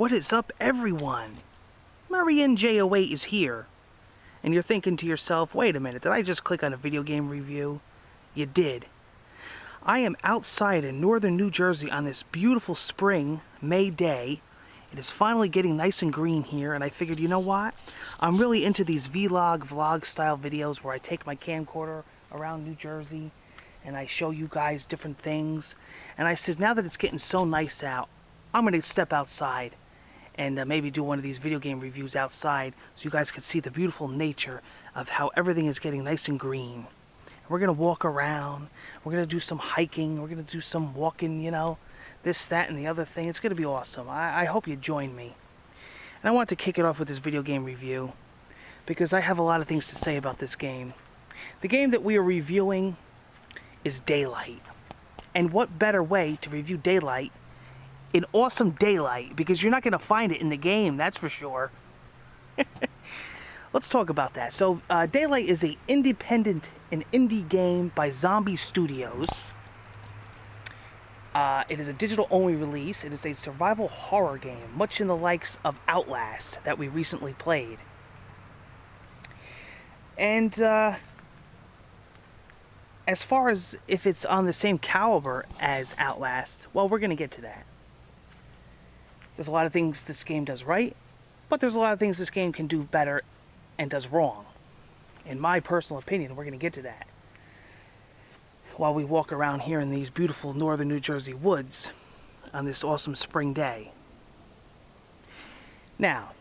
What is up, everyone? Marian J08 is here. And you're thinking to yourself, wait a minute, did I just click on a video game review? You did. I am outside in northern New Jersey on this beautiful spring, May day. It is finally getting nice and green here, and I figured, you know what? I'm really into these vlog style videos where I take my camcorder around New Jersey and I show you guys different things. And I said, now that it's getting so nice out, I'm going to step outside and maybe do one of these video game reviews outside so you guys can see the beautiful nature of how everything is getting nice and green. We're going to walk around, we're going to do some hiking, we're going to do some walking, you know, this, that, and the other thing. It's going to be awesome. I hope you join me. And I want to kick it off with this video game review because I have a lot of things to say about this game. The game that we are reviewing is Daylight. And what better way to review Daylight in awesome daylight, because you're not going to find it in the game, that's for sure. Let's talk about that. So, Daylight is an indie game by Zombie Studios. It is a digital-only release. It is a survival horror game, much in the likes of Outlast that we recently played. And, as far as if it's on the same caliber as Outlast, well, we're going to get to that. There's a lot of things this game does right, but there's a lot of things this game can do better and does wrong. In my personal opinion, we're going to get to that while we walk around here in these beautiful northern New Jersey woods on this awesome spring day. Now,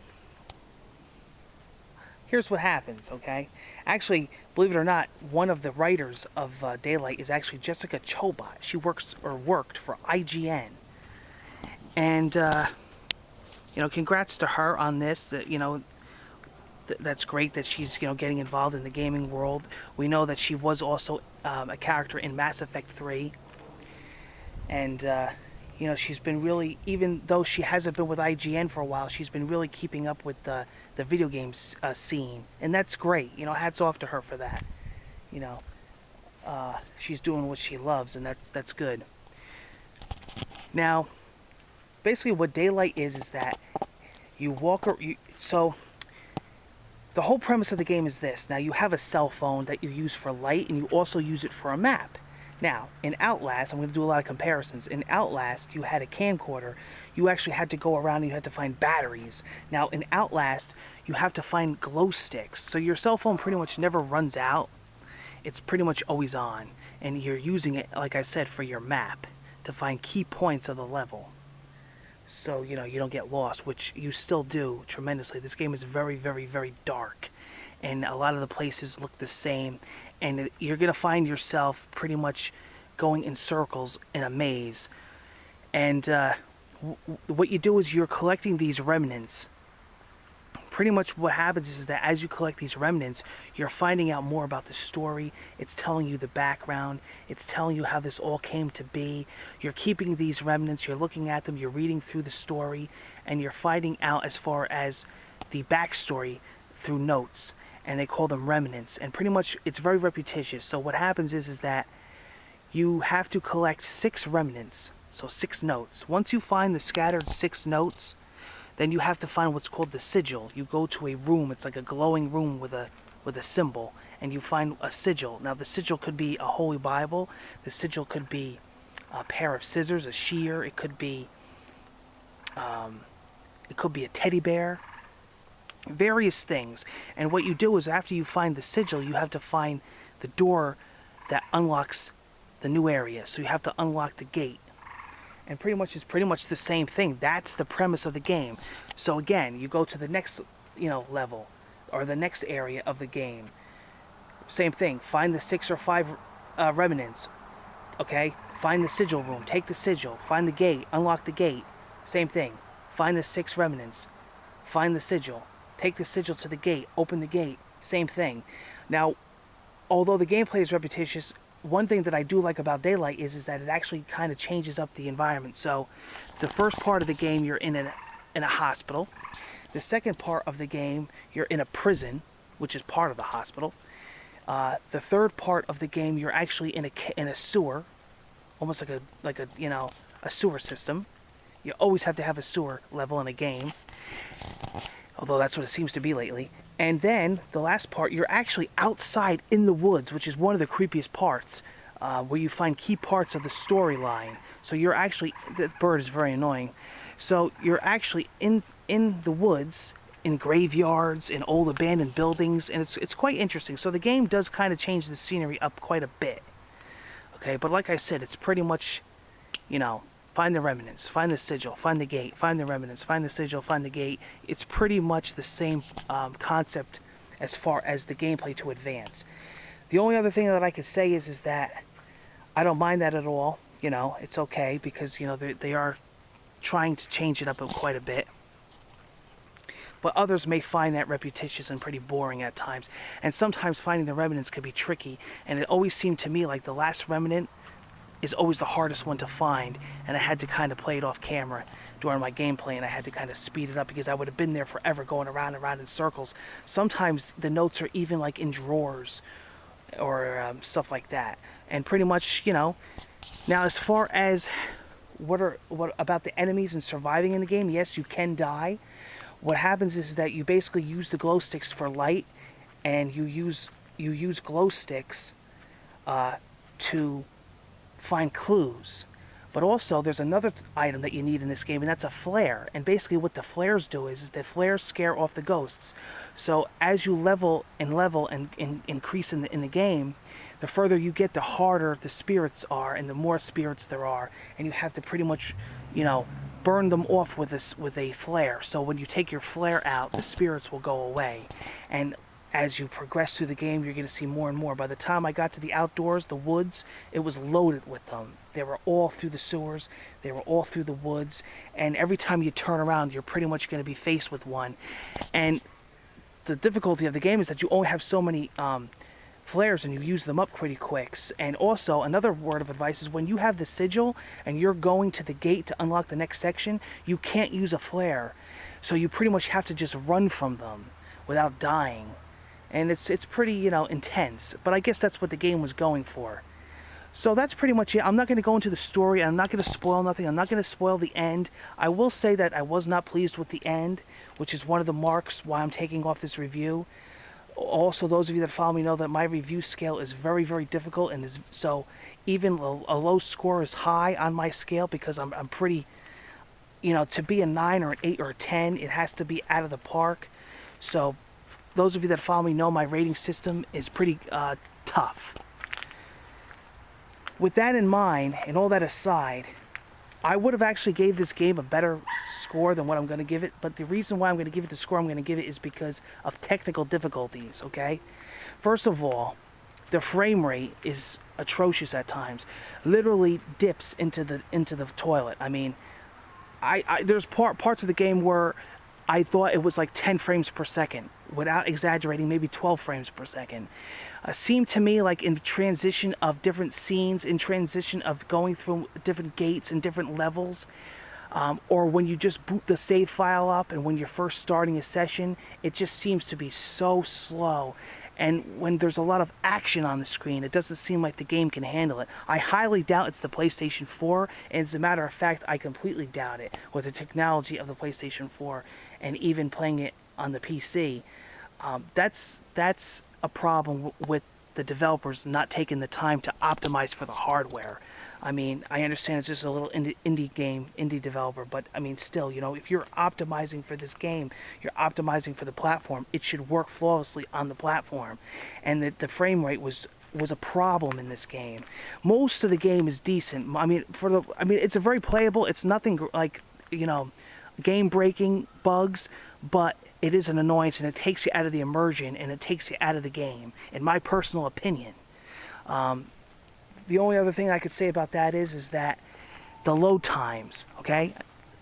here's what happens, okay? Actually, believe it or not, one of the writers of Daylight is actually Jessica Chobot. She worked for IGN. And, you know, congrats to her on this. That, you know, that's great that she's, you know, getting involved in the gaming world. We know that she was also a character in Mass Effect 3. And, you know, she's been really, even though she hasn't been with IGN for a while, she's been really keeping up with the video games scene. And that's great. You know, hats off to her for that. You know, she's doing what she loves, and that's good. Now, basically what Daylight is that you walk, so the whole premise of the game is this. Now, you have a cell phone that you use for light, and you also use it for a map. Now, in Outlast, I'm going to do a lot of comparisons. In Outlast, you had a camcorder. You actually had to go around and you had to find batteries. Now, in Outlast, you have to find glow sticks. So your cell phone pretty much never runs out. It's pretty much always on. And you're using it, like I said, for your map to find key points of the level. So, you know, you don't get lost, which you still do tremendously. This game is very, very, very dark. And a lot of the places look the same. And you're going to find yourself pretty much going in circles in a maze. And what you do is you're collecting these remnants. Pretty much what happens is that as you collect these remnants, you're finding out more about the story. It's telling you the background. It's telling you how this all came to be. You're keeping these remnants. You're looking at them. You're reading through the story. And you're finding out as far as the backstory through notes. And they call them remnants. And pretty much it's very repetitious. So what happens is that you have to collect 6 remnants. So 6 notes. Once you find the scattered 6 notes, then you have to find what's called the sigil. You go to a room, it's like a glowing room with a symbol, and you find a sigil. Now the sigil could be a holy Bible, the sigil could be a pair of scissors, a shear, it could be a teddy bear, various things. And what you do is after you find the sigil, you have to find the door that unlocks the new area. So you have to unlock the gate. And it's pretty much the same thing. That's the premise of the game. So again, you go to the next, you know, level or the next area of the game. Same thing. Find the 6 or 5 remnants. Okay? Find the sigil room. Take the sigil. Find the gate. Unlock the gate. Same thing. Find the 6 remnants. Find the sigil. Take the sigil to the gate. Open the gate. Same thing. Now, although the gameplay is repetitious, one thing that I do like about Daylight is that it actually kind of changes up the environment. So the first part of the game, you're in a hospital. The second part of the game, you're in a prison, which is part of the hospital. The third part of the game, you're actually in a sewer, almost like a you know, a sewer system. You always have to have a sewer level in a game, although that's what it seems to be lately. And then the last part, you're actually outside in the woods, which is one of the creepiest parts, where you find key parts of the storyline. So you're actually, that bird is very annoying. So you're actually in the woods, in graveyards, in old abandoned buildings, and it's quite interesting. So the game does kind of change the scenery up quite a bit. Okay, but like I said, it's pretty much, you know, find the remnants, find the sigil, find the gate, find the remnants, find the sigil, find the gate. It's pretty much the same concept as far as the gameplay to advance. The only other thing that I could say is that I don't mind that at all. You know, it's okay because, you know, they are trying to change it up quite a bit. But others may find that repetitious and pretty boring at times. And sometimes finding the remnants could be tricky. And it always seemed to me like the last remnant is always the hardest one to find. And I had to kind of play it off camera during my gameplay. And I had to kind of speed it up because I would have been there forever going around and around in circles. Sometimes the notes are even like in drawers or stuff like that. And pretty much, you know. Now as far as what about the enemies and surviving in the game, yes, you can die. What happens is that you basically use the glow sticks for light, and you use glow sticks to find clues. But also, there's another item that you need in this game, and that's a flare. And basically, what the flares do is the flares scare off the ghosts. So as you level and increase in the game, the further you get, the harder the spirits are, and the more spirits there are, and you have to pretty much, you know, burn them off with a flare. So when you take your flare out, the spirits will go away. And as you progress through the game, you're going to see more and more. By the time I got to the outdoors, the woods, it was loaded with them. They were all through the sewers. They were all through the woods. And every time you turn around, you're pretty much going to be faced with one. And the difficulty of the game is that you only have so many flares, and you use them up pretty quick. And also, another word of advice is when you have the sigil and you're going to the gate to unlock the next section, you can't use a flare. So you pretty much have to just run from them without dying. And it's pretty, you know, intense. But I guess that's what the game was going for. So that's pretty much it. I'm not going to go into the story. I'm not going to spoil nothing. I'm not going to spoil the end. I will say that I was not pleased with the end, which is one of the marks why I'm taking off this review. Also, those of you that follow me know that my review scale is very, very difficult, and so even a low score is high on my scale because I'm pretty, you know, to be a 9 or an 8 or a 10, it has to be out of the park. So those of you that follow me know my rating system is pretty tough. With that in mind, and all that aside, I would have actually gave this game a better score than what I'm going to give it, but the reason why I'm going to give it the score I'm going to give it is because of technical difficulties, okay? First of all, the frame rate is atrocious at times. Literally dips into the toilet. I mean, there's parts of the game where I thought it was like 10 frames per second, without exaggerating, maybe 12 frames per second. Seemed to me like in transition of different scenes, in transition of going through different gates and different levels, or when you just boot the save file up and when you're first starting a session, it just seems to be so slow. And when there's a lot of action on the screen, it doesn't seem like the game can handle it. I highly doubt it's the PlayStation 4, and as a matter of fact, I completely doubt it with the technology of the PlayStation 4 and even playing it on the PC. That's a problem with the developers not taking the time to optimize for the hardware. I mean, I understand it's just a little indie developer, but I mean, still, you know, if you're optimizing for this game, you're optimizing for the platform, it should work flawlessly on the platform. And the frame rate was a problem in this game. Most of the game is decent. I mean, it's a very playable. It's nothing like, you know, game-breaking bugs, but it is an annoyance, and it takes you out of the immersion, and it takes you out of the game, in my personal opinion. The only other thing I could say about that is that the load times, okay?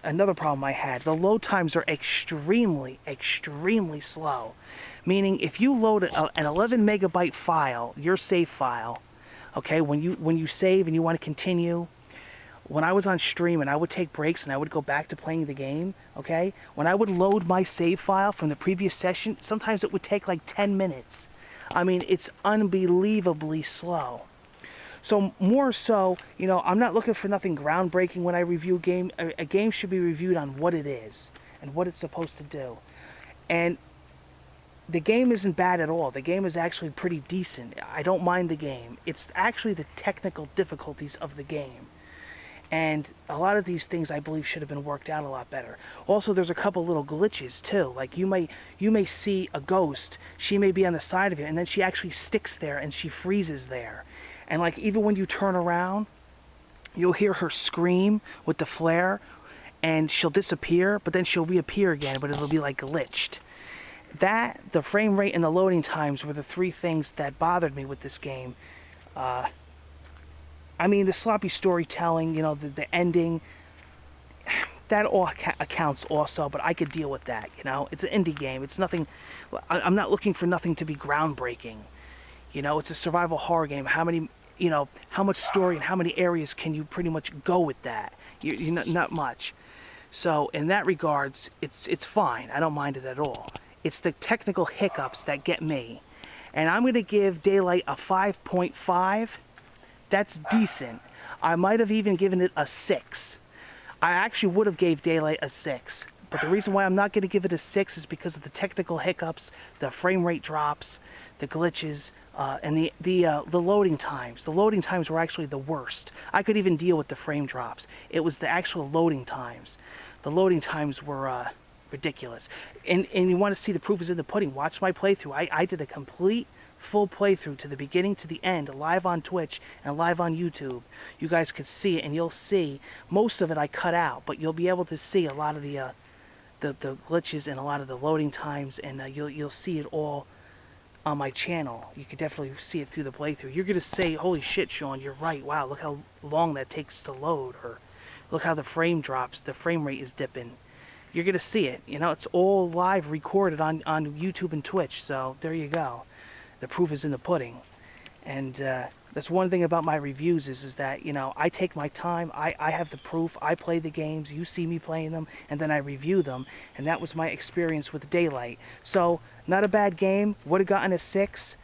Another problem I had, the load times are extremely, extremely slow. Meaning, if you load an 11 megabyte file, your save file, okay, when you save and you want to continue, when I was on stream and I would take breaks and I would go back to playing the game, okay, when I would load my save file from the previous session, sometimes it would take like 10 minutes. I mean, it's unbelievably slow. So more so, you know, I'm not looking for nothing groundbreaking when I review a game. A game should be reviewed on what it is and what it's supposed to do. And the game isn't bad at all. The game is actually pretty decent. I don't mind the game. It's actually the technical difficulties of the game. And a lot of these things I believe should have been worked out a lot better. Also, there's a couple little glitches too. Like you may see a ghost, she may be on the side of you, and then she actually sticks there and she freezes there. And like even when you turn around, you'll hear her scream with the flare, and she'll disappear, but then she'll reappear again, but it'll be like glitched. That, the frame rate, and the loading times were the three things that bothered me with this game. I mean, the sloppy storytelling, you know, the ending, that all accounts also, but I could deal with that, you know. It's an indie game. It's nothing, I'm not looking for nothing to be groundbreaking. You know, it's a survival horror game. How many, you know, how much story and how many areas can you pretty much go with that? Not much. So, in that regards, it's fine. I don't mind it at all. It's the technical hiccups that get me. And I'm going to give Daylight a 5.5. That's decent. I might have even given it a 6. I actually would have gave Daylight a 6. But the reason why I'm not going to give it a 6 is because of the technical hiccups, the frame rate drops, the glitches, and the loading times. The loading times were actually the worst. I could even deal with the frame drops. It was the actual loading times. The loading times were ridiculous. And you want to see the proof is in the pudding. Watch my playthrough. I did a complete full playthrough to the beginning to the end, live on Twitch and live on YouTube. You guys could see it, and you'll see most of it I cut out, but you'll be able to see a lot of the glitches and a lot of the loading times, and you'll see it all on my channel. You can definitely see it through the playthrough. You're gonna say, "Holy shit, Sean, you're right. Wow, look how long that takes to load," or "Look how the frame drops. The frame rate is dipping." You're gonna see it. You know, it's all live recorded on YouTube and Twitch. So there you go. The proof is in the pudding. And that's one thing about my reviews is that, you know, I take my time. I have the proof. I play the games. You see me playing them, and then I review them. And that was my experience with Daylight. So not a bad game. Would have gotten a 6,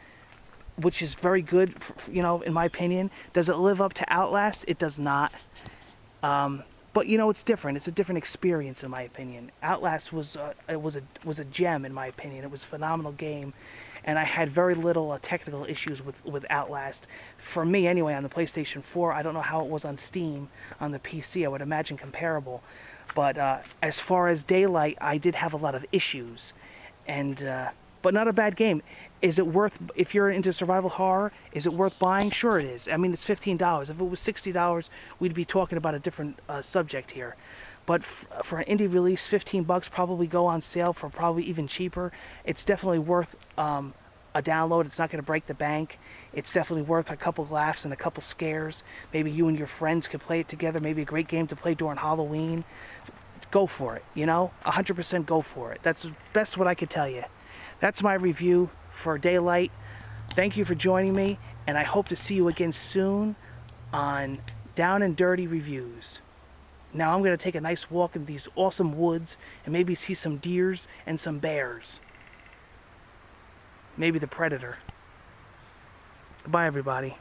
which is very good, you know, in my opinion. Does it live up to Outlast? It does not. But you know, it's different. It's a different experience, in my opinion. Outlast was a gem, in my opinion. It was a phenomenal game, and I had very little technical issues with Outlast. For me, anyway, on the PlayStation 4. I don't know how it was on Steam, on the PC. I would imagine comparable. But as far as Daylight, I did have a lot of issues, and but not a bad game. Is it worth, if you're into survival horror, is it worth buying? Sure it is. I mean, it's $15. If it was $60, we'd be talking about a different subject here. But for an indie release, $15 probably go on sale for probably even cheaper. It's definitely worth a download. It's not going to break the bank. It's definitely worth a couple laughs and a couple scares. Maybe you and your friends could play it together. Maybe a great game to play during Halloween. Go for it, you know? 100% go for it. That's best what I could tell you. That's my review for Daylight. Thank you for joining me, and I hope to see you again soon on Down and Dirty Reviews. Now I'm going to take a nice walk in these awesome woods and maybe see some deers and some bears. Maybe the predator. Bye, everybody.